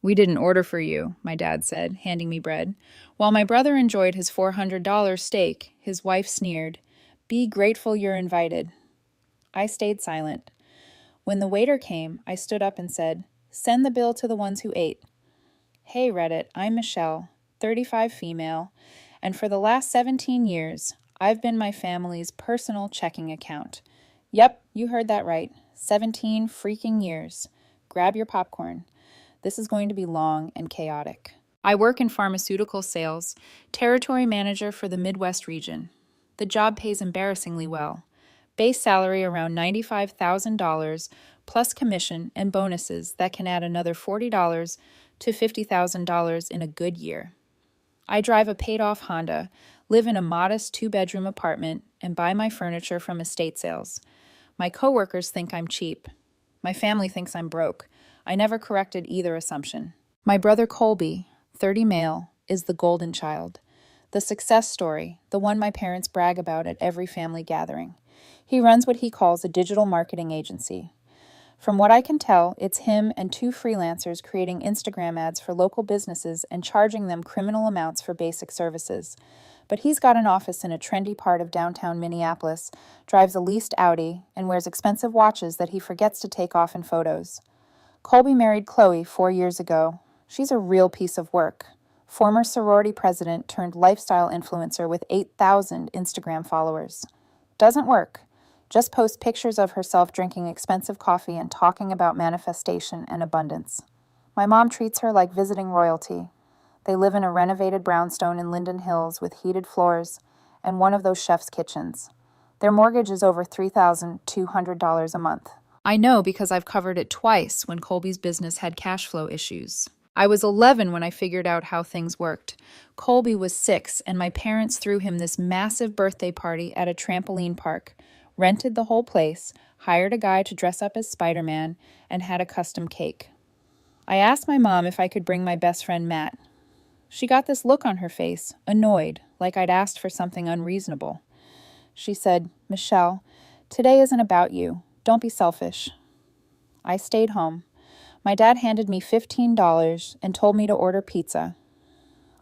"We didn't order for you," my dad said, handing me bread. While my brother enjoyed his $400 steak, his wife sneered, "Be grateful you're invited." I stayed silent. When the waiter came, I stood up and said, "Send the bill to the ones who ate." "Hey, Reddit, I'm Michelle, 35 female, and for the last 17 years, I've been my family's personal checking account." Yep, you heard that right. 17 freaking years. Grab your popcorn. This is going to be long and chaotic. I work in pharmaceutical sales, territory manager for the Midwest region. The job pays embarrassingly well. Base salary around $95,000 plus commission and bonuses that can add another $40 to $50,000 in a good year. I drive a paid-off Honda, live in a modest 2-bedroom apartment, and buy my furniture from estate sales. My coworkers think I'm cheap. My family thinks I'm broke. I never corrected either assumption. My brother Colby, 30 male, is the golden child. The success story, the one my parents brag about at every family gathering. He runs what he calls a digital marketing agency. From what I can tell, it's him and 2 freelancers creating Instagram ads for local businesses and charging them criminal amounts for basic services. But he's got an office in a trendy part of downtown Minneapolis, drives a leased Audi, and wears expensive watches that he forgets to take off in photos. Colby married Chloe 4 years ago. She's a real piece of work. Former sorority president turned lifestyle influencer with 8,000 Instagram followers. Doesn't work. Just post pictures of herself drinking expensive coffee and talking about manifestation and abundance. My mom treats her like visiting royalty. They live in a renovated brownstone in Linden Hills with heated floors and one of those chef's kitchens. Their mortgage is over $3,200 a month. I know because I've covered it twice when Colby's business had cash flow issues. I was 11 when I figured out how things worked. Colby was 6, and my parents threw him this massive birthday party at a trampoline park, rented the whole place, hired a guy to dress up as Spider-Man, and had a custom cake. I asked my mom if I could bring my best friend Matt. She got this look on her face, annoyed, like I'd asked for something unreasonable. She said, "Michelle, today isn't about you. Don't be selfish." I stayed home. My dad handed me $15 and told me to order pizza.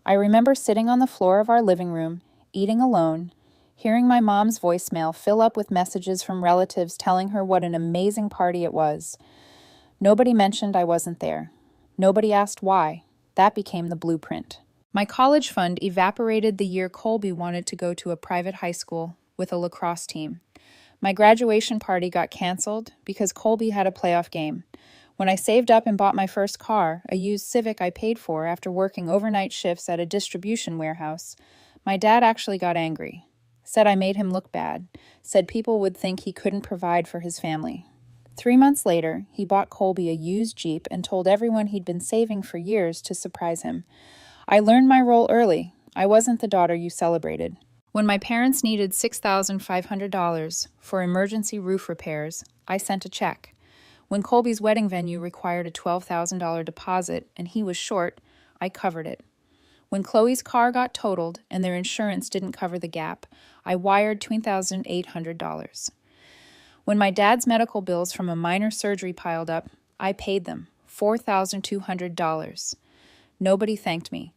I remember sitting on the floor of our living room, eating alone, hearing my mom's voicemail fill up with messages from relatives telling her what an amazing party it was. Nobody mentioned I wasn't there. Nobody asked why. That became the blueprint. My college fund evaporated the year Colby wanted to go to a private high school with a lacrosse team. My graduation party got canceled because Colby had a playoff game. When I saved up and bought my first car, a used Civic I paid for after working overnight shifts at a distribution warehouse, my dad actually got angry. Said I made him look bad. Said people would think he couldn't provide for his family. 3 months later, he bought Colby a used Jeep and told everyone he'd been saving for years to surprise him. I learned my role early. I wasn't the daughter you celebrated. When my parents needed $6,500 for emergency roof repairs, I sent a check. When Colby's wedding venue required a $12,000 deposit and he was short, I covered it. When Chloe's car got totaled and their insurance didn't cover the gap, I wired $2,800. When my dad's medical bills from a minor surgery piled up, I paid them $4,200. Nobody thanked me.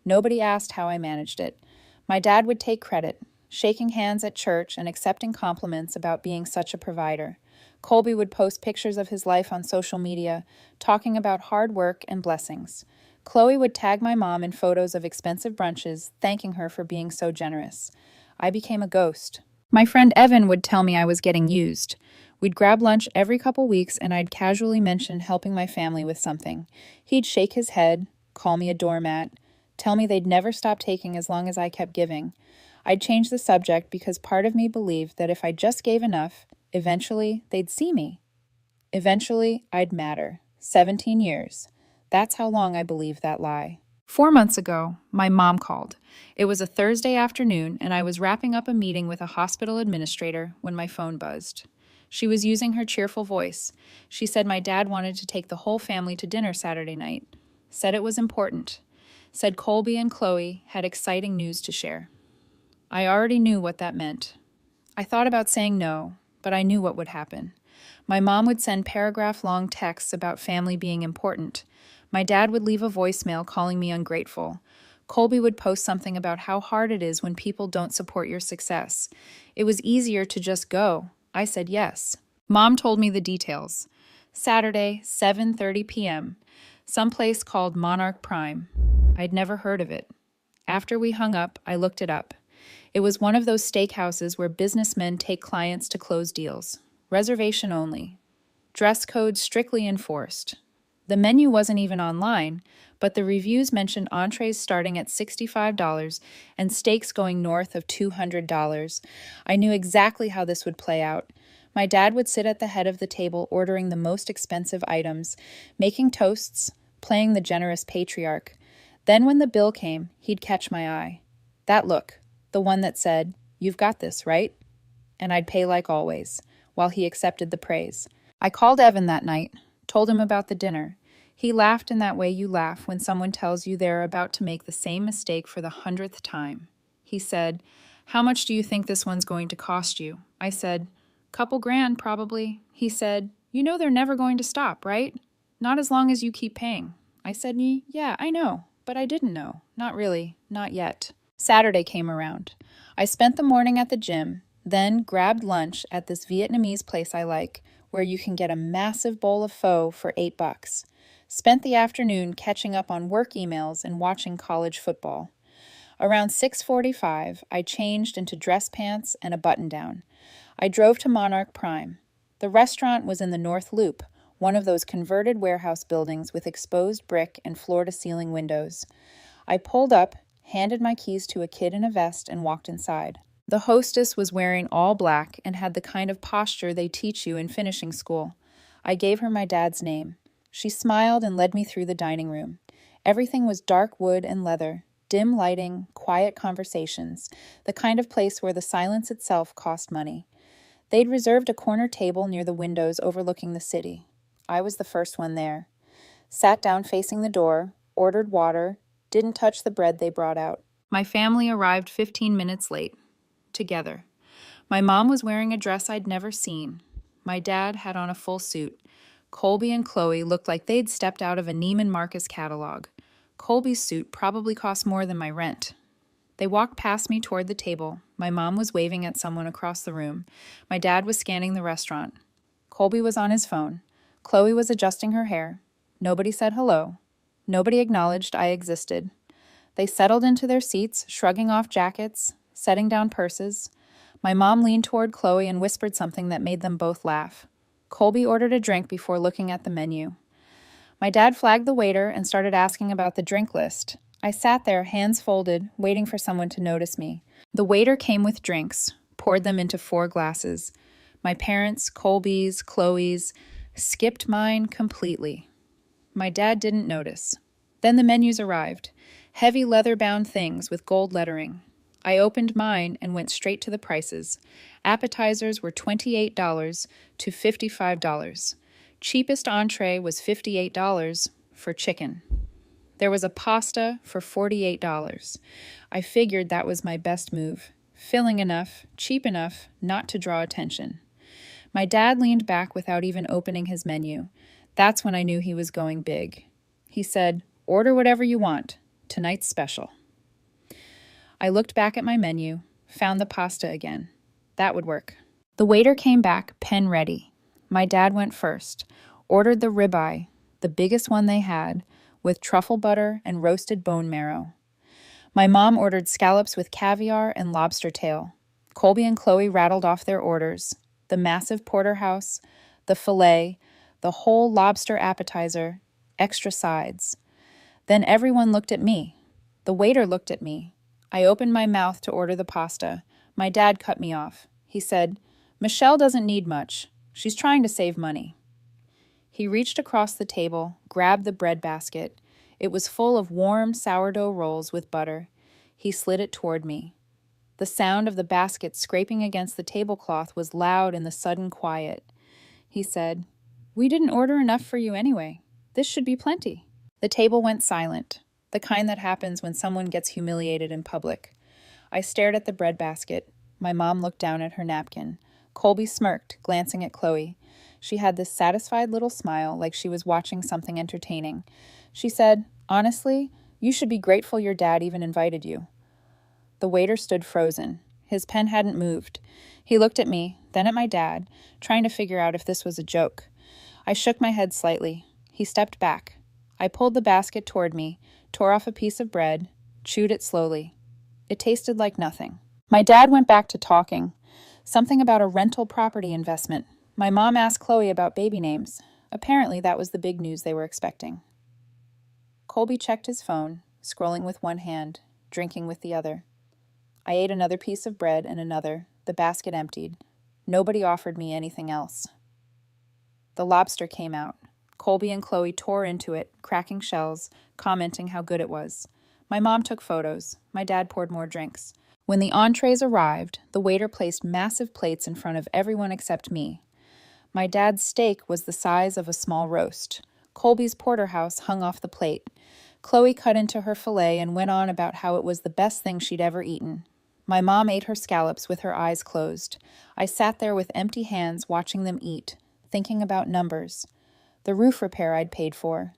Nobody asked how I managed it. My dad would take credit, shaking hands at church and accepting compliments about being such a provider. Colby would post pictures of his life on social media, talking about hard work and blessings. Chloe would tag my mom in photos of expensive brunches, thanking her for being so generous. I became a ghost. My friend Evan would tell me I was getting used. We'd grab lunch every couple weeks and I'd casually mention helping my family with something. He'd shake his head, call me a doormat, tell me they'd never stop taking as long as I kept giving. I'd change the subject because part of me believed that if I just gave enough, eventually they'd see me. Eventually I'd matter. 17 years. That's how long I believed that lie. 4 months ago, my mom called. It was a Thursday afternoon, and I was wrapping up a meeting with a hospital administrator when my phone buzzed. She was using her cheerful voice. She said my dad wanted to take the whole family to dinner Saturday night. Said it was important. Said Colby and Chloe had exciting news to share. I already knew what that meant. I thought about saying no, but I knew what would happen. My mom would send paragraph-long texts about family being important. My dad would leave a voicemail calling me ungrateful. Colby would post something about how hard it is when people don't support your success. It was easier to just go. I said yes. Mom told me the details. Saturday, 7:30 p.m., someplace called Monarch Prime. I'd never heard of it. After we hung up, I looked it up. It was one of those steakhouses where businessmen take clients to close deals. Reservation only. Dress code strictly enforced. The menu wasn't even online, but the reviews mentioned entrees starting at $65 and steaks going north of $200. I knew exactly how this would play out. My dad would sit at the head of the table ordering the most expensive items, making toasts, playing the generous patriarch. Then when the bill came, he'd catch my eye. That look, the one that said, "You've got this, right?" And I'd pay like always, while he accepted the praise. I called Evan that night, told him about the dinner. He laughed in that way you laugh when someone tells you they're about to make the same mistake for the 100th time. He said, "How much do you think this one's going to cost you?" I said, "Couple grand, probably." He said, "You know they're never going to stop, right? Not as long as you keep paying." I said, "Yeah, I know, but I didn't know. Not really, not yet." Saturday came around. I spent the morning at the gym, then grabbed lunch at this Vietnamese place I like, where you can get a massive bowl of pho for $8. Spent the afternoon catching up on work emails and watching college football. Around 6:45, I changed into dress pants and a button-down. I drove to Monarch Prime. The restaurant was in the North Loop, one of those converted warehouse buildings with exposed brick and floor-to-ceiling windows. I pulled up, handed my keys to a kid in a vest, and walked inside. The hostess was wearing all black and had the kind of posture they teach you in finishing school. I gave her my dad's name. She smiled and led me through the dining room. Everything was dark wood and leather, dim lighting, quiet conversations, the kind of place where the silence itself cost money. They'd reserved a corner table near the windows overlooking the city. I was the first one there. Sat down facing the door, ordered water, didn't touch the bread they brought out. My family arrived 15 minutes late. Together. My mom was wearing a dress I'd never seen. My dad had on a full suit. Colby and Chloe looked like they'd stepped out of a Neiman Marcus catalog. Colby's suit probably cost more than my rent. They walked past me toward the table. My mom was waving at someone across the room. My dad was scanning the restaurant. Colby was on his phone. Chloe was adjusting her hair. Nobody said hello. Nobody acknowledged I existed. They settled into their seats, shrugging off jackets, setting down purses. My mom leaned toward Chloe and whispered something that made them both laugh. Colby ordered a drink before looking at the menu. My dad flagged the waiter and started asking about the drink list. I sat there, hands folded, waiting for someone to notice me. The waiter came with drinks, poured them into 4 glasses. My parents, Colby's, Chloe's, skipped mine completely. My dad didn't notice. Then the menus arrived. Heavy leather-bound things with gold lettering. I opened mine and went straight to the prices. Appetizers were $28 to $55. Cheapest entree was $58 for chicken. There was a pasta for $48. I figured that was my best move. Filling enough, cheap enough, not to draw attention. My dad leaned back without even opening his menu. That's when I knew he was going big. He said, "Order whatever you want. Tonight's special." I looked back at my menu, found the pasta again. That would work. The waiter came back, pen ready. My dad went first, ordered the ribeye, the biggest one they had, with truffle butter and roasted bone marrow. My mom ordered scallops with caviar and lobster tail. Colby and Chloe rattled off their orders. The massive porterhouse, the filet, the whole lobster appetizer, extra sides. Then everyone looked at me. The waiter looked at me. I opened my mouth to order the pasta. My dad cut me off. He said, "Michelle doesn't need much. She's trying to save money." He reached across the table, grabbed the bread basket. It was full of warm sourdough rolls with butter. He slid it toward me. The sound of the basket scraping against the tablecloth was loud in the sudden quiet. He said, "We didn't order enough for you anyway. This should be plenty." The table went silent, the kind that happens when someone gets humiliated in public. I stared at the breadbasket. My mom looked down at her napkin. Colby smirked, glancing at Chloe. She had this satisfied little smile, like she was watching something entertaining. She said, "Honestly, you should be grateful your dad even invited you." The waiter stood frozen. His pen hadn't moved. He looked at me, then at my dad, trying to figure out if this was a joke. I shook my head slightly. He stepped back. I pulled the basket toward me, tore off a piece of bread, chewed it slowly. It tasted like nothing. My dad went back to talking. Something about a rental property investment. My mom asked Chloe about baby names. Apparently, that was the big news they were expecting. Colby checked his phone, scrolling with one hand, drinking with the other. I ate another piece of bread and another, the basket emptied. Nobody offered me anything else. The lobster came out. Colby and Chloe tore into it, cracking shells, commenting how good it was. My mom took photos. My dad poured more drinks. When the entrees arrived, the waiter placed massive plates in front of everyone except me. My dad's steak was the size of a small roast. Colby's porterhouse hung off the plate. Chloe cut into her fillet and went on about how it was the best thing she'd ever eaten. My mom ate her scallops with her eyes closed. I sat there with empty hands watching them eat, thinking about numbers. The roof repair I'd paid for.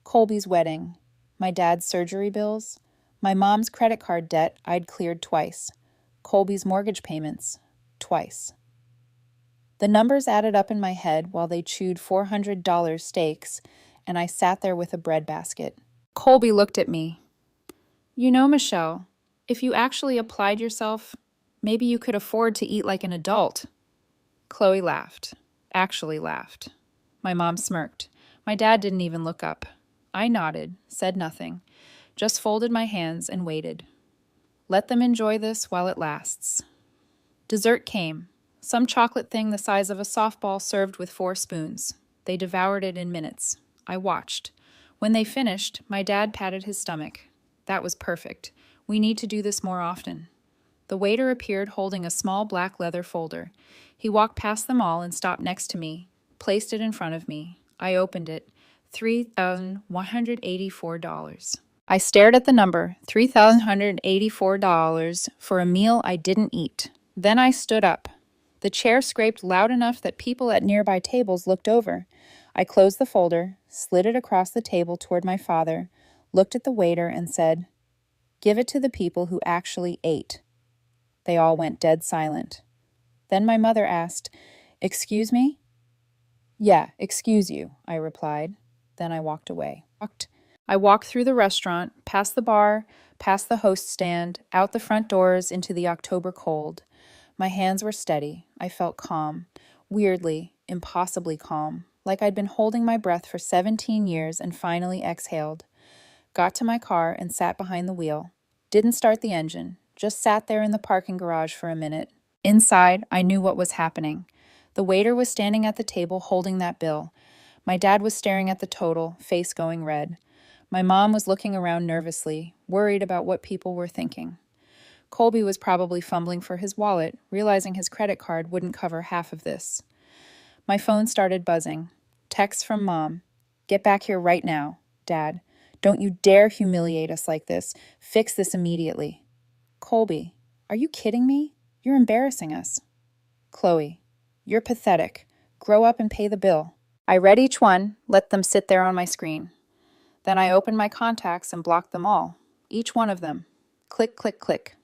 Colby's wedding. My dad's surgery bills. My mom's credit card debt I'd cleared twice. Colby's mortgage payments. Twice. The numbers added up in my head while they chewed $400 steaks, and I sat there with a bread basket. Colby looked at me. "You know, Michelle, if you actually applied yourself, maybe you could afford to eat like an adult." Chloe laughed. Actually laughed. My mom smirked. My dad didn't even look up. I nodded, said nothing, just folded my hands and waited. Let them enjoy this while it lasts. Dessert came. Some chocolate thing the size of a softball served with 4 spoons. They devoured it in minutes. I watched. When they finished, my dad patted his stomach. That was perfect. We need to do this more often. The waiter appeared holding a small black leather folder. He walked past them all and stopped next to me, placed it in front of me. I opened it. $3,184. I stared at the number, $3,184, for a meal I didn't eat. Then I stood up. The chair scraped loud enough that people at nearby tables looked over. I closed the folder, slid it across the table toward my father, looked at the waiter, and said, "Give it to the people who actually ate." They all went dead silent. Then my mother asked, "Excuse me?" "Yeah, excuse you," I replied. Then I walked away. I walked through the restaurant, past the bar, past the host stand, out the front doors into the October cold. My hands were steady. I felt calm. Weirdly, impossibly calm. Like I'd been holding my breath for 17 years and finally exhaled. Got to my car and sat behind the wheel. Didn't start the engine. Just sat there in the parking garage for a minute. Inside, I knew what was happening. The waiter was standing at the table holding that bill. My dad was staring at the total, face going red. My mom was looking around nervously, worried about what people were thinking. Colby was probably fumbling for his wallet, realizing his credit card wouldn't cover half of this. My phone started buzzing. Text from Mom. "Get back here right now. Dad, don't you dare humiliate us like this. Fix this immediately." Colby, "Are you kidding me? You're embarrassing us." Chloe, "You're pathetic. Grow up and pay the bill." I read each one, let them sit there on my screen. Then I opened my contacts and blocked them all. Each one of them. Click, click, click.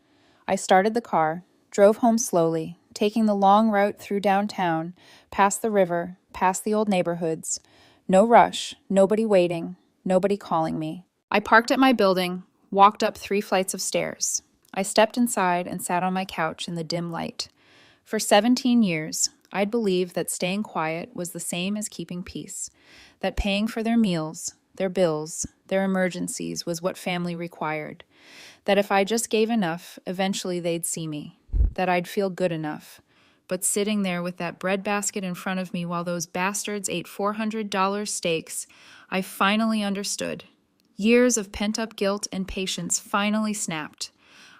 I started the car, drove home slowly, taking the long route through downtown, past the river, past the old neighborhoods. No rush, nobody waiting, nobody calling me. I parked at my building, walked up 3 flights of stairs. I stepped inside and sat on my couch in the dim light. For 17 years, I'd believed that staying quiet was the same as keeping peace, that paying for their meals, their bills, their emergencies was what family required, that if I just gave enough, eventually they'd see me, that I'd feel good enough. But sitting there with that bread basket in front of me while those bastards ate $400 steaks, I finally understood. Years of pent-up guilt and patience finally snapped.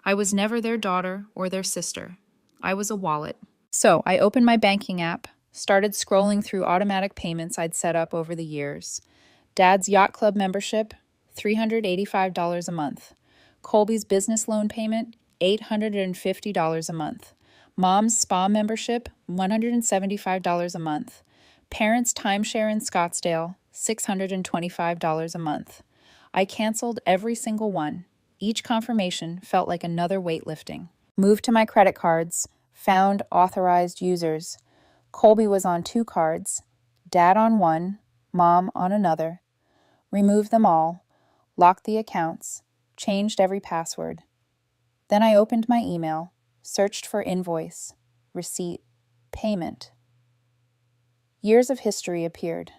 I was never their daughter or their sister. I was a wallet. So I opened my banking app, started scrolling through automatic payments I'd set up over the years. Dad's yacht club membership, $385 a month. Colby's business loan payment, $850 a month. Mom's spa membership, $175 a month. Parents' timeshare in Scottsdale, $625 a month. I canceled every single one. Each confirmation felt like another weight lifting. Moved to my credit cards, found authorized users. Colby was on 2 cards, Dad on one, Mom on another. Removed them all, locked the accounts, changed every password. Then I opened my email, searched for invoice, receipt, payment. Years of history appeared.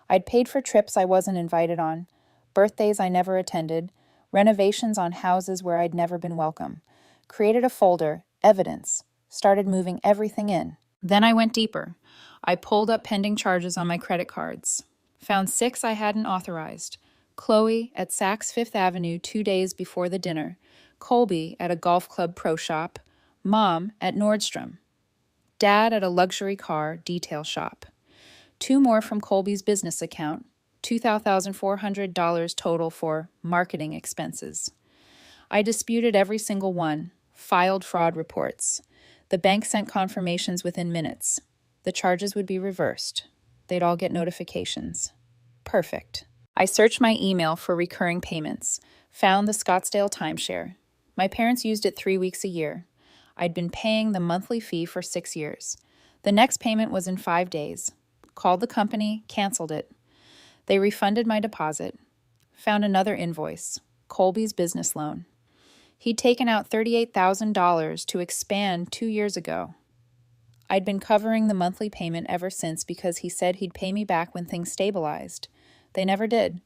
I'd paid for trips I wasn't invited on, birthdays I never attended, renovations on houses where I'd never been welcome. Created a folder, evidence, started moving everything in. Then I went deeper. I pulled up pending charges on my credit cards. Found 6 I hadn't authorized. Chloe at Saks Fifth Avenue 2 days before the dinner. Colby at a golf club pro shop. Mom at Nordstrom. Dad at a luxury car detail shop. 2 more from Colby's business account. $2,400 total for marketing expenses. I disputed every single one, filed fraud reports. The bank sent confirmations within minutes. The charges would be reversed. They'd all get notifications. Perfect. I searched my email for recurring payments, found the Scottsdale timeshare. My parents used it 3 weeks a year. I'd been paying the monthly fee for 6 years. The next payment was in 5 days. Called the company, canceled it. They refunded my deposit. Found another invoice, Colby's business loan. He'd taken out $38,000 to expand 2 years ago. I'd been covering the monthly payment ever since because he said he'd pay me back when things stabilized. They never did.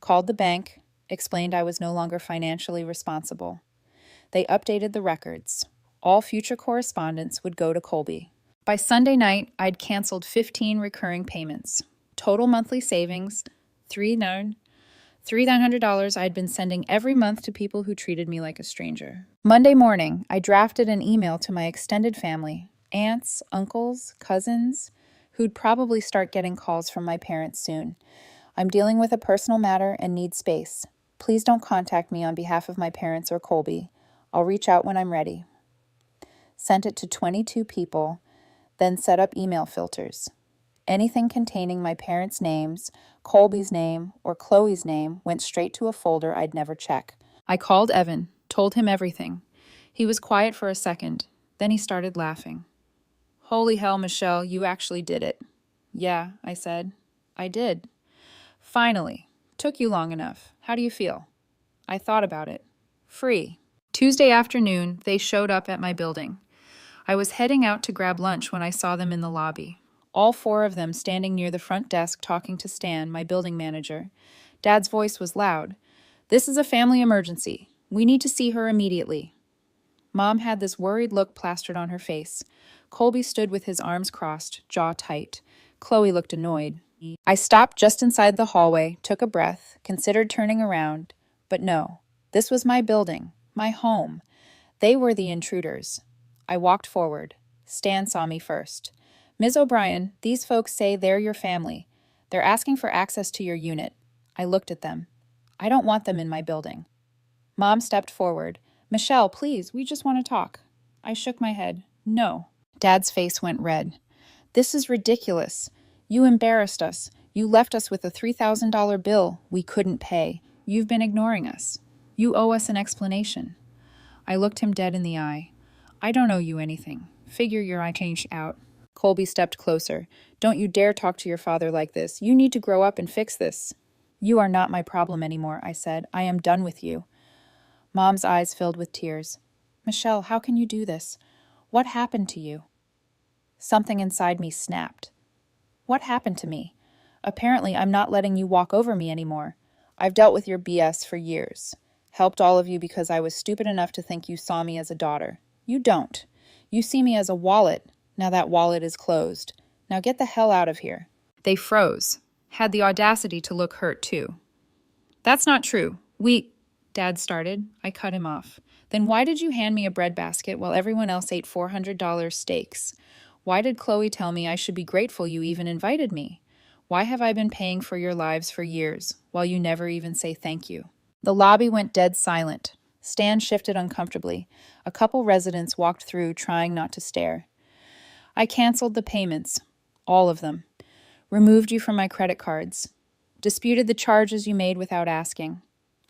Called the bank, explained I was no longer financially responsible. They updated the records. All future correspondence would go to Colby. By Sunday night, I'd canceled 15 recurring payments. Total monthly savings, $3,900 I'd been sending every month to people who treated me like a stranger. Monday morning, I drafted an email to my extended family, aunts, uncles, cousins, who'd probably start getting calls from my parents soon. I'm dealing with a personal matter and need space. Please don't contact me on behalf of my parents or Colby. I'll reach out when I'm ready. Sent it to 22 people, then set up email filters. Anything containing my parents' names, Colby's name, or Chloe's name went straight to a folder I'd never check. I called Evan, told him everything. He was quiet for a second, then he started laughing. Holy hell, Michelle, you actually did it. Yeah, I said. I did. Finally. Took you long enough. How do you feel? I thought about it. Free. Tuesday afternoon, they showed up at my building. I was heading out to grab lunch when I saw them in the lobby. All 4 of them standing near the front desk talking to Stan, my building manager. Dad's voice was loud. This is a family emergency. We need to see her immediately. Mom had this worried look plastered on her face. Colby stood with his arms crossed, jaw tight. Chloe looked annoyed. I stopped just inside the hallway, took a breath, considered turning around. But no, this was my building, my home. They were the intruders. I walked forward. Stan saw me first. Ms. O'Brien, these folks say they're your family. They're asking for access to your unit. I looked at them. I don't want them in my building. Mom stepped forward. Michelle, please, we just want to talk. I shook my head. No. Dad's face went red. This is ridiculous. You embarrassed us. You left us with a $3,000 bill we couldn't pay. You've been ignoring us. You owe us an explanation. I looked him dead in the eye. I don't owe you anything. Figure your eye changed out. Colby stepped closer. Don't you dare talk to your father like this. You need to grow up and fix this. You are not my problem anymore, I said. I am done with you. Mom's eyes filled with tears. Michelle, how can you do this? What happened to you? Something inside me snapped. What happened to me? Apparently, I'm not letting you walk over me anymore. I've dealt with your BS for years. Helped all of you because I was stupid enough to think you saw me as a daughter. You don't. You see me as a wallet. Now that wallet is closed. Now get the hell out of here. They froze. Had the audacity to look hurt, too. That's not true. Dad started. I cut him off. Then why did you hand me a breadbasket while everyone else ate $400 steaks? Why did Chloe tell me I should be grateful you even invited me? Why have I been paying for your lives for years, while you never even say thank you? The lobby went dead silent. Stan shifted uncomfortably. A couple residents walked through, trying not to stare. I canceled the payments. All of them. Removed you from my credit cards. Disputed the charges you made without asking.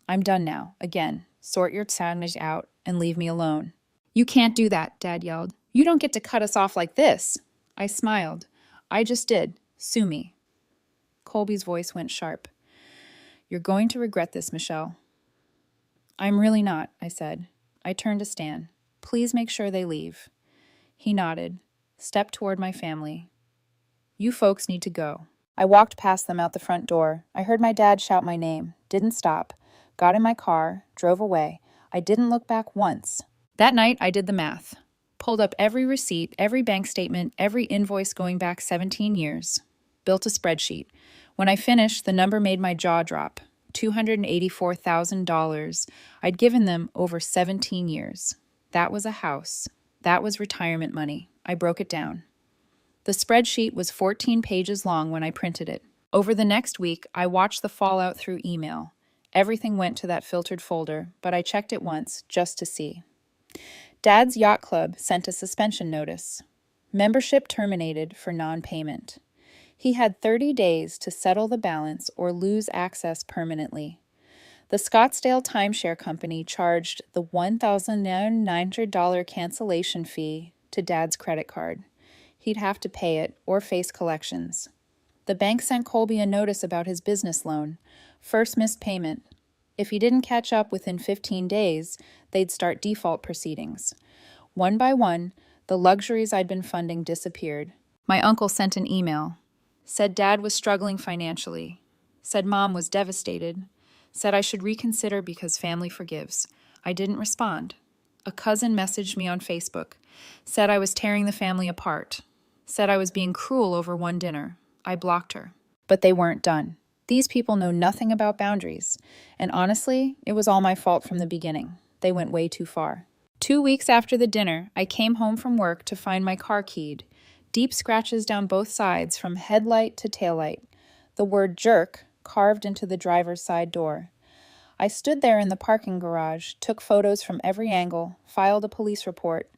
I'm done now. Again, sort your sadness out and leave me alone. You can't do that, Dad yelled. You don't get to cut us off like this. I smiled. I just did. Sue me. Colby's voice went sharp. You're going to regret this, Michelle. I'm really not, I said. I turned to Stan. Please make sure they leave. He nodded, stepped toward my family. You folks need to go. I walked past them out the front door. I heard my dad shout my name, didn't stop, got in my car, drove away. I didn't look back once. That night, I did the math. Pulled up every receipt, every bank statement, every invoice going back 17 years. Built a spreadsheet. When I finished, the number made my jaw drop. $284,000 I'd given them over 17 years. That was a house. That was retirement money. I broke it down. The spreadsheet was 14 pages long when I printed it. Over the next week, I watched the fallout through email. Everything went to that filtered folder, but I checked it once just to see. Dad's yacht club sent a suspension notice. Membership terminated for non-payment. He had 30 days to settle the balance or lose access permanently. The Scottsdale Timeshare Company charged the $1,900 cancellation fee to Dad's credit card. He'd have to pay it or face collections. The bank sent Colby a notice about his business loan. First missed payment. If he didn't catch up within 15 days, they'd start default proceedings. One by one, the luxuries I'd been funding disappeared. My uncle sent an email. Said Dad was struggling financially. Said Mom was devastated. Said I should reconsider because family forgives. I didn't respond. A cousin messaged me on Facebook. Said I was tearing the family apart. Said I was being cruel over one dinner. I blocked her. But they weren't done. These people know nothing about boundaries. And honestly, it was all my fault from the beginning. They went way too far. 2 weeks after the dinner, I came home from work to find my car keyed. Deep scratches down both sides from headlight to taillight. The word jerk carved into the driver's side door. I stood there in the parking garage, took photos from every angle, filed a police report.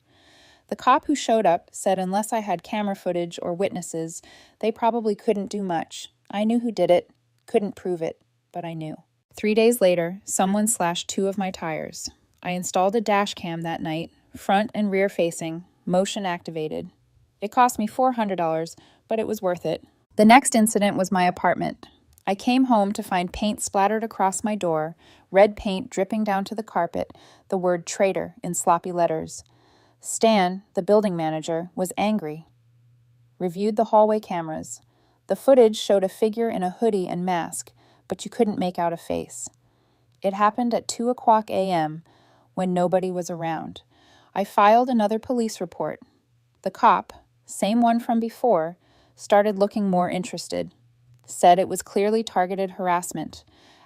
The cop who showed up said unless I had camera footage or witnesses, they probably couldn't do much. I knew who did it, couldn't prove it, but I knew. 3 days later, someone slashed 2 of my tires. I installed a dash cam that night, front and rear facing, motion activated. It cost me $400, but it was worth it. The next incident was my apartment. I came home to find paint splattered across my door, red paint dripping down to the carpet, the word traitor in sloppy letters. Stan, the building manager, was angry. Reviewed the hallway cameras. The footage showed a figure in a hoodie and mask, but you couldn't make out a face. It happened at 2:00 a.m. when nobody was around. I filed another police report. The cop, same one from before, started looking more interested. Said it was clearly targeted harassment.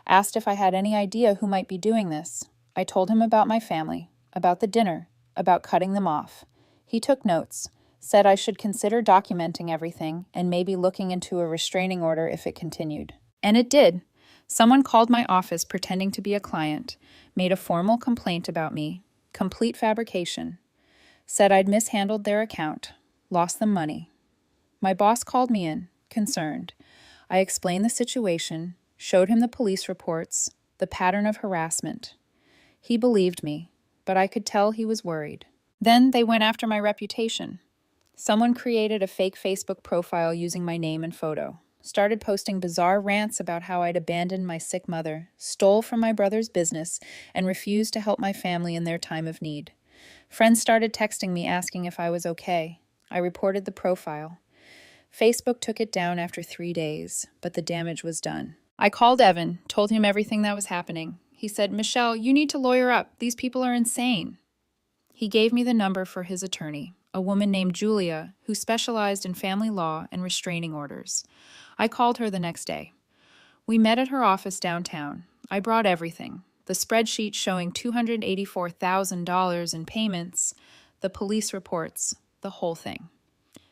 Asked if I had any idea who might be doing this. I told him about my family, about the dinner, about cutting them off. He took notes, said I should consider documenting everything and maybe looking into a restraining order if it continued. And it did. Someone called my office pretending to be a client, made a formal complaint about me, complete fabrication. Said I'd mishandled their account, lost them money. My boss called me in, concerned. I explained the situation, showed him the police reports, the pattern of harassment. He believed me, but I could tell he was worried. Then they went after my reputation. Someone created a fake Facebook profile using my name and photo. Started posting bizarre rants about how I'd abandoned my sick mother, stole from my brother's business, and refused to help my family in their time of need. Friends started texting me asking if I was okay. I reported the profile. Facebook took it down after 3 days, but the damage was done. I called Evan, told him everything that was happening. He said, Michelle, you need to lawyer up. These people are insane. He gave me the number for his attorney, a woman named Julia, who specialized in family law and restraining orders. I called her the next day. We met at her office downtown. I brought everything. The spreadsheet showing $284,000 in payments, the police reports, the whole thing.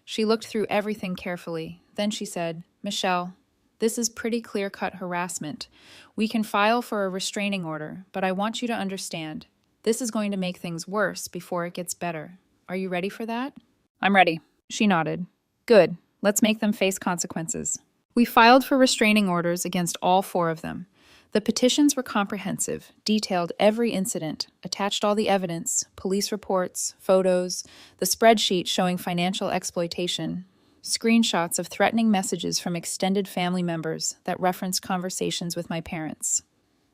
She looked through everything carefully. Then she said, Michelle, this is pretty clear-cut harassment. We can file for a restraining order, but I want you to understand, this is going to make things worse before it gets better. Are you ready for that? I'm ready. She nodded. Good. Let's make them face consequences. We filed for restraining orders against all 4 of them. The petitions were comprehensive, detailed every incident, attached all the evidence, police reports, photos, the spreadsheet showing financial exploitation, screenshots of threatening messages from extended family members that referenced conversations with my parents.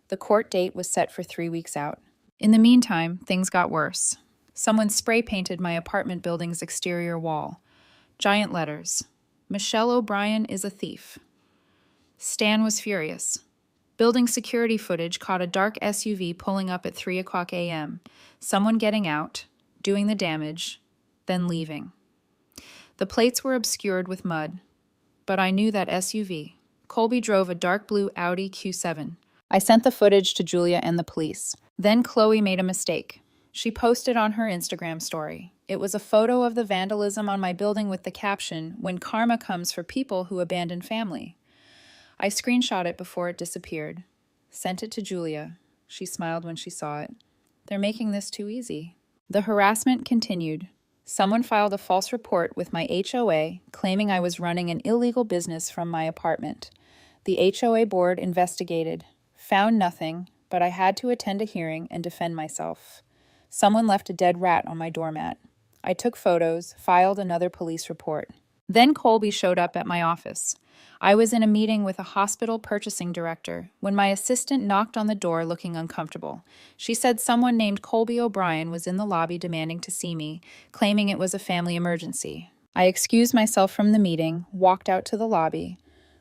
The court date was set for 3 weeks out. In the meantime, things got worse. Someone spray painted my apartment building's exterior wall. Giant letters. Michelle O'Brien is a thief. Stan was furious. Building security footage caught a dark SUV pulling up at 3 o'clock a.m., someone getting out, doing the damage, then leaving. The plates were obscured with mud, but I knew that SUV. Colby drove a dark blue Audi Q7. I sent the footage to Julia and the police. Then Chloe made a mistake. She posted on her Instagram story. It was a photo of the vandalism on my building with the caption, "When karma comes for people who abandon family." I screenshot it before it disappeared. Sent it to Julia. She smiled when she saw it. They're making this too easy. The harassment continued. Someone filed a false report with my HOA claiming I was running an illegal business from my apartment. The HOA board investigated, found nothing, but I had to attend a hearing and defend myself. Someone left a dead rat on my doormat. I took photos, filed another police report. Then Colby showed up at my office. I was in a meeting with a hospital purchasing director when my assistant knocked on the door looking uncomfortable. She said someone named Colby O'Brien was in the lobby demanding to see me, claiming it was a family emergency. I excused myself from the meeting, walked out to the lobby.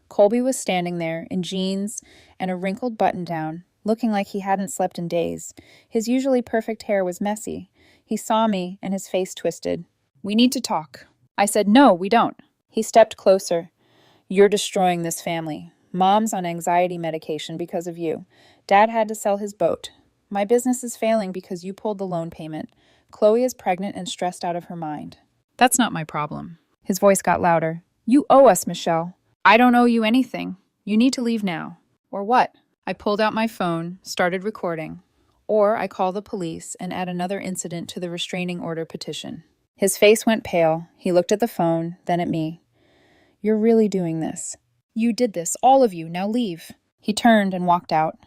Colby was standing there in jeans and a wrinkled button-down, looking like he hadn't slept in days. His usually perfect hair was messy. He saw me and his face twisted. "We need to talk." I said, "No, we don't." He stepped closer. "You're destroying this family. Mom's on anxiety medication because of you. Dad had to sell his boat. My business is failing because you pulled the loan payment. Chloe is pregnant and stressed out of her mind." "That's not my problem." His voice got louder. "You owe us, Michelle." "I don't owe you anything. You need to leave now." "Or what?" I pulled out my phone, started recording. Or I call the police and add another incident to the restraining order petition. His face went pale. He looked at the phone, then at me. "You're really doing this. You did this, all of you. Now leave." He turned and walked out.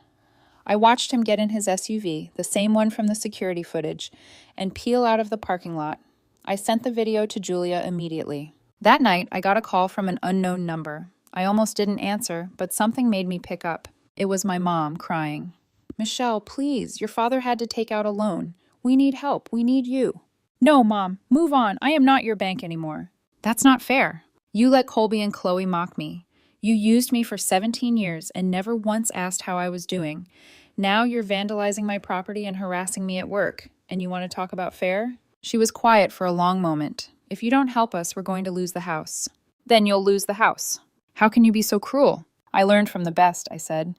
I watched him get in his SUV, the same one from the security footage, and peel out of the parking lot. I sent the video to Julia immediately. That night, I got a call from an unknown number. I almost didn't answer, but something made me pick up. It was my mom, crying. "Michelle, please, your father had to take out a loan. We need help. We need you." "No, Mom, move on. I am not your bank anymore." "That's not fair. You let Colby and Chloe mock me. You used me for 17 years and never once asked how I was doing. Now you're vandalizing my property and harassing me at work, and you want to talk about fair?" She was quiet for a long moment. "If you don't help us, we're going to lose the house." "Then you'll lose the house." "How can you be so cruel?" "I learned from the best," I said.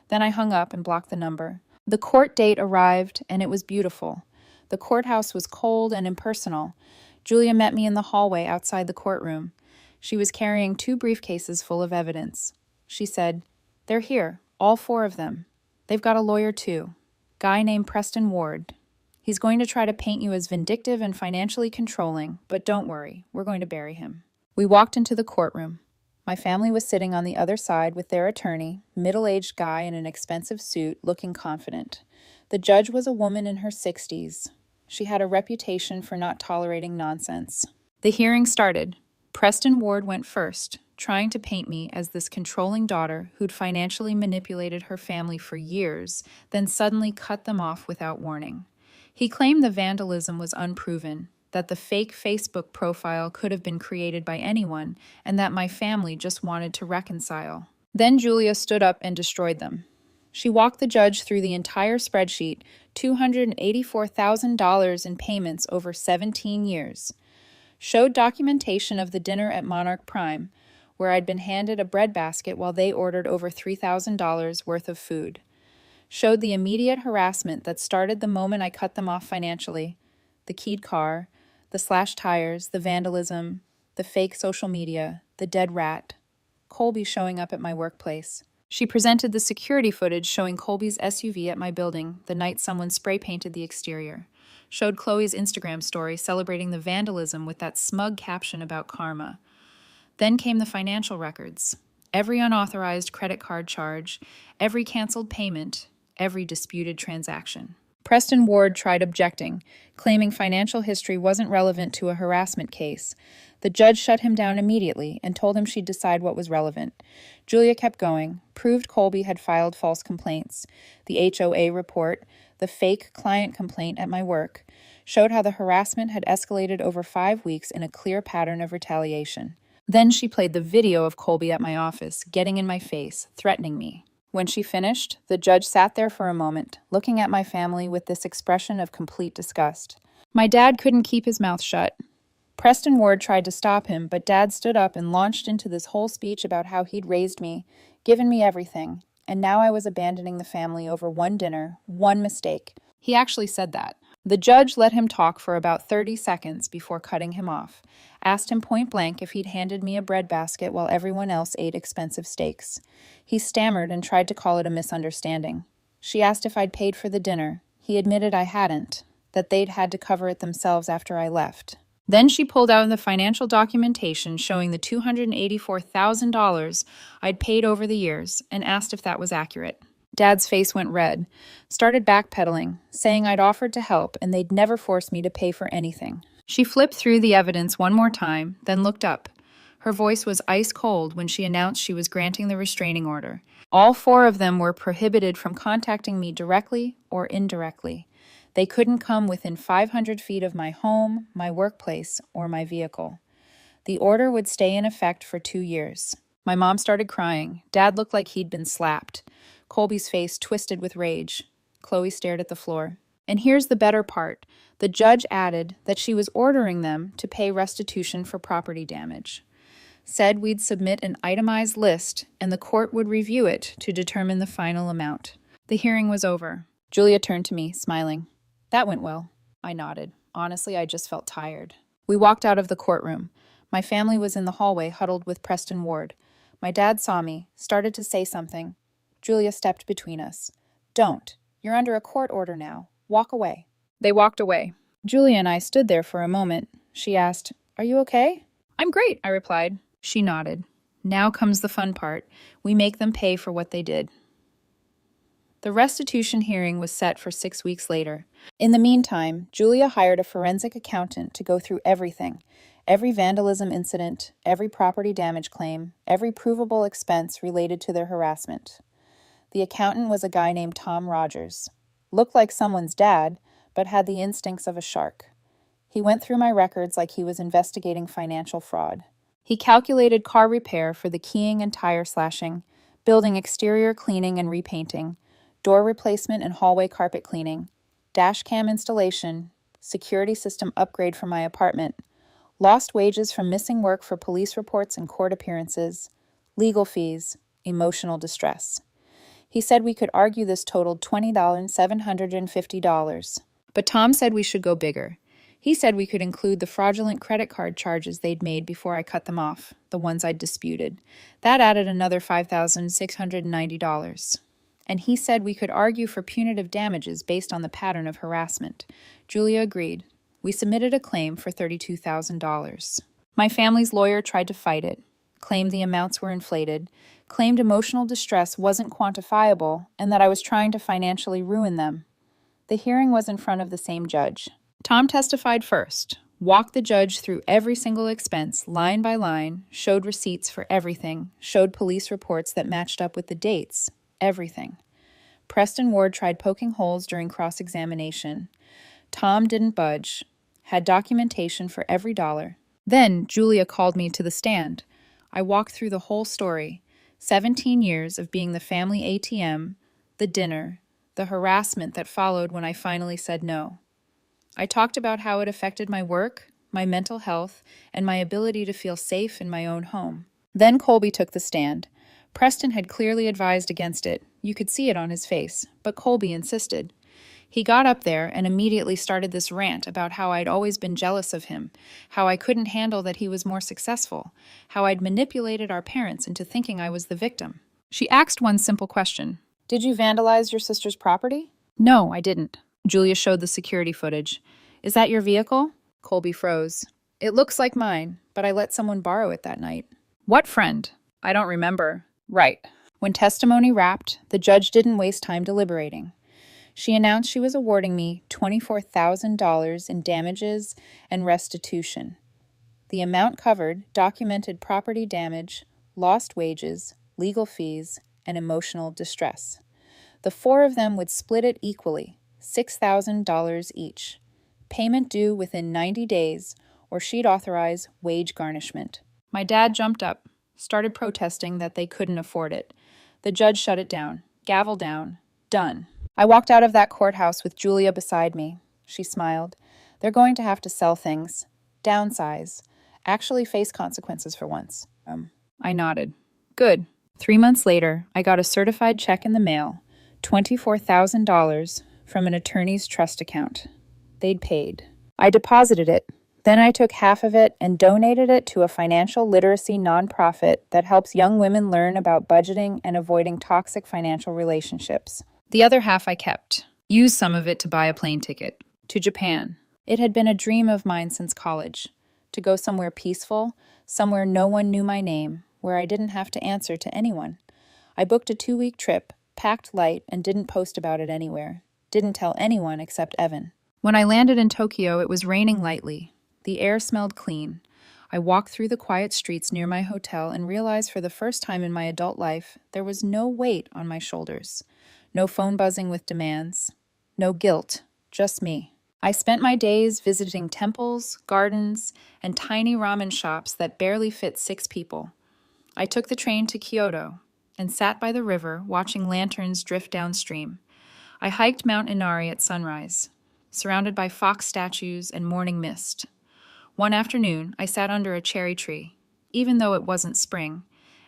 Then I hung up and blocked the number. The court date arrived, and it was beautiful. The courthouse was cold and impersonal. Julia met me in the hallway outside the courtroom. She was carrying 2 briefcases full of evidence. She said, "They're here, all 4 of them. They've got a lawyer too. Guy named Preston Ward. He's going to try to paint you as vindictive and financially controlling, but don't worry, we're going to bury him." We walked into the courtroom. My family was sitting on the other side with their attorney, middle-aged guy in an expensive suit, looking confident. The judge was a woman in her 60s. She had a reputation for not tolerating nonsense. The hearing started. Preston Ward went first, trying to paint me as this controlling daughter who'd financially manipulated her family for years, then suddenly cut them off without warning. He claimed the vandalism was unproven, that the fake Facebook profile could have been created by anyone, and that my family just wanted to reconcile. Then Julia stood up and destroyed them. She walked the judge through the entire spreadsheet, $284,000 in payments over 17 years. Showed documentation of the dinner at Monarch Prime, where I'd been handed a breadbasket while they ordered over $3,000 worth of food. Showed the immediate harassment that started the moment I cut them off financially. The keyed car, the slashed tires, the vandalism, the fake social media, the dead rat. Colby showing up at my workplace. She presented the security footage showing Colby's SUV at my building the night someone spray-painted the exterior. Showed Chloe's Instagram story celebrating the vandalism with that smug caption about karma. Then came the financial records. every unauthorized credit card charge, every canceled payment, every disputed transaction. Preston Ward tried objecting, claiming financial history wasn't relevant to a harassment case. The judge shut him down immediately and told him she'd decide what was relevant. Julia kept going, proved Colby had filed false complaints. The HOA report, the fake client complaint at my work, showed how the harassment had escalated over 5 weeks in a clear pattern of retaliation. Then she played the video of Colby at my office, getting in my face, threatening me. When she finished, the judge sat there for a moment, looking at my family with this expression of complete disgust. My dad couldn't keep his mouth shut. Preston Ward tried to stop him, but Dad stood up and launched into this whole speech about how he'd raised me, given me everything, and now I was abandoning the family over one dinner, one mistake. He actually said that. The judge let him talk for about 30 seconds before cutting him off, asked him point blank if he'd handed me a breadbasket while everyone else ate expensive steaks. He stammered and tried to call it a misunderstanding. She asked if I'd paid for the dinner. He admitted I hadn't, that they'd had to cover it themselves after I left. Then she pulled out the financial documentation showing the $284,000 I'd paid over the years and asked if that was accurate. Dad's face went red, started backpedaling, saying I'd offered to help and they'd never force me to pay for anything. She flipped through the evidence one more time, then looked up. Her voice was ice cold when she announced she was granting the restraining order. All 4 of them were prohibited from contacting me directly or indirectly. They couldn't come within 500 feet of my home, my workplace, or my vehicle. The order would stay in effect for 2 years. My mom started crying. Dad looked like he'd been slapped. Colby's face twisted with rage. Chloe stared at the floor. And here's the better part. The judge added that she was ordering them to pay restitution for property damage. Said we'd submit an itemized list and the court would review it to determine the final amount. The hearing was over. Julia turned to me, smiling. That went well. I nodded. Honestly, I just felt tired. We walked out of the courtroom. My family was in the hallway, huddled with Preston Ward. My dad saw me, started to say something. Julia stepped between us. Don't. You're under a court order now. Walk away. They walked away. Julia and I stood there for a moment. She asked, Are you okay? I'm great, I replied. She nodded. Now comes the fun part. We make them pay for what they did. The restitution hearing was set for 6 weeks later. In the meantime, Julia hired a forensic accountant to go through everything. Every vandalism incident, every property damage claim, every provable expense related to their harassment. The accountant was a guy named Tom Rogers. Looked like someone's dad, but had the instincts of a shark. He went through my records like he was investigating financial fraud. He calculated car repair for the keying and tire slashing, building exterior cleaning and repainting, door replacement and hallway carpet cleaning, dash cam installation, security system upgrade for my apartment, lost wages from missing work for police reports and court appearances, legal fees, emotional distress. He said we could argue this totaled $20,750. But Tom said we should go bigger. He said we could include the fraudulent credit card charges they'd made before I cut them off, the ones I'd disputed. That added another $5,690. And he said we could argue for punitive damages based on the pattern of harassment. Julia agreed. We submitted a claim for $32,000. My family's lawyer tried to fight it, claimed the amounts were inflated, claimed emotional distress wasn't quantifiable, and that I was trying to financially ruin them. The hearing was in front of the same judge. Tom testified first, walked the judge through every single expense, line by line, showed receipts for everything, showed police reports that matched up with the dates, everything. Preston Ward tried poking holes during cross-examination. Tom didn't budge, had documentation for every dollar. Then Julia called me to the stand. I walked through the whole story, 17 years of being the family ATM, the dinner, the harassment that followed when I finally said no. I talked about how it affected my work, my mental health, and my ability to feel safe in my own home. Then Colby took the stand. Preston had clearly advised against it. You could see it on his face, but Colby insisted. He got up there and immediately started this rant about how I'd always been jealous of him, how I couldn't handle that he was more successful, how I'd manipulated our parents into thinking I was the victim. She asked one simple question. Did you vandalize your sister's property? No, I didn't. Julia showed the security footage. Is that your vehicle? Colby froze. It looks like mine, but I let someone borrow it that night. What friend? I don't remember. Right. When testimony wrapped, the judge didn't waste time deliberating. She announced she was awarding me $24,000 in damages and restitution. The amount covered documented property damage, lost wages, legal fees, and emotional distress. The four of them would split it equally, $6,000 each. Payment due within 90 days, or she'd authorize wage garnishment. My dad jumped up, started protesting that they couldn't afford it. The judge shut it down. Gavel down. Done. I walked out of that courthouse with Julia beside me. She smiled. They're going to have to sell things. Downsize. Actually face consequences for once. I nodded. Good. 3 months later, I got a certified check in the mail, $24,000 from an attorney's trust account. They'd paid. I deposited it. Then I took half of it and donated it to a financial literacy nonprofit that helps young women learn about budgeting and avoiding toxic financial relationships. The other half I kept. Used some of it to buy a plane ticket. To Japan. It had been a dream of mine since college. To go somewhere peaceful, somewhere no one knew my name, where I didn't have to answer to anyone. I booked a 2-week trip, packed light, and didn't post about it anywhere. Didn't tell anyone except Evan. When I landed in Tokyo, it was raining lightly. The air smelled clean. I walked through the quiet streets near my hotel and realized for the first time in my adult life there was no weight on my shoulders. No phone buzzing with demands. No guilt. Just me. I spent my days visiting temples, gardens, and tiny ramen shops that barely fit 6 people. I took the train to Kyoto and sat by the river watching lanterns drift downstream. I hiked Mount Inari at sunrise, surrounded by fox statues and morning mist. One afternoon, I sat under a cherry tree, even though it wasn't spring,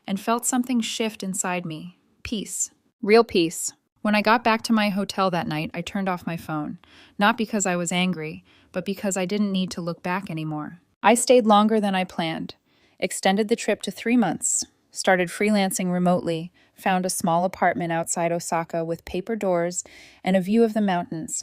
and felt something shift inside me. Peace. Real peace. When I got back to my hotel that night, I turned off my phone, not because I was angry, but because I didn't need to look back anymore. I stayed longer than I planned, extended the trip to 3 months, started freelancing remotely, found a small apartment outside Osaka with paper doors and a view of the mountains.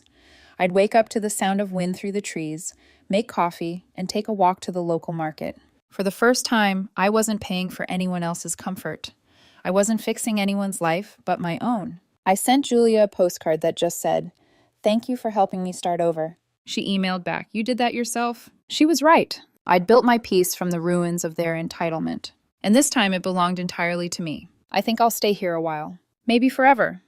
I'd wake up to the sound of wind through the trees, make coffee, and take a walk to the local market. For the first time, I wasn't paying for anyone else's comfort. I wasn't fixing anyone's life but my own. I sent Julia a postcard that just said, "Thank you for helping me start over." She emailed back, "You did that yourself?" She was right. I'd built my peace from the ruins of their entitlement. And this time it belonged entirely to me. I think I'll stay here a while. Maybe forever.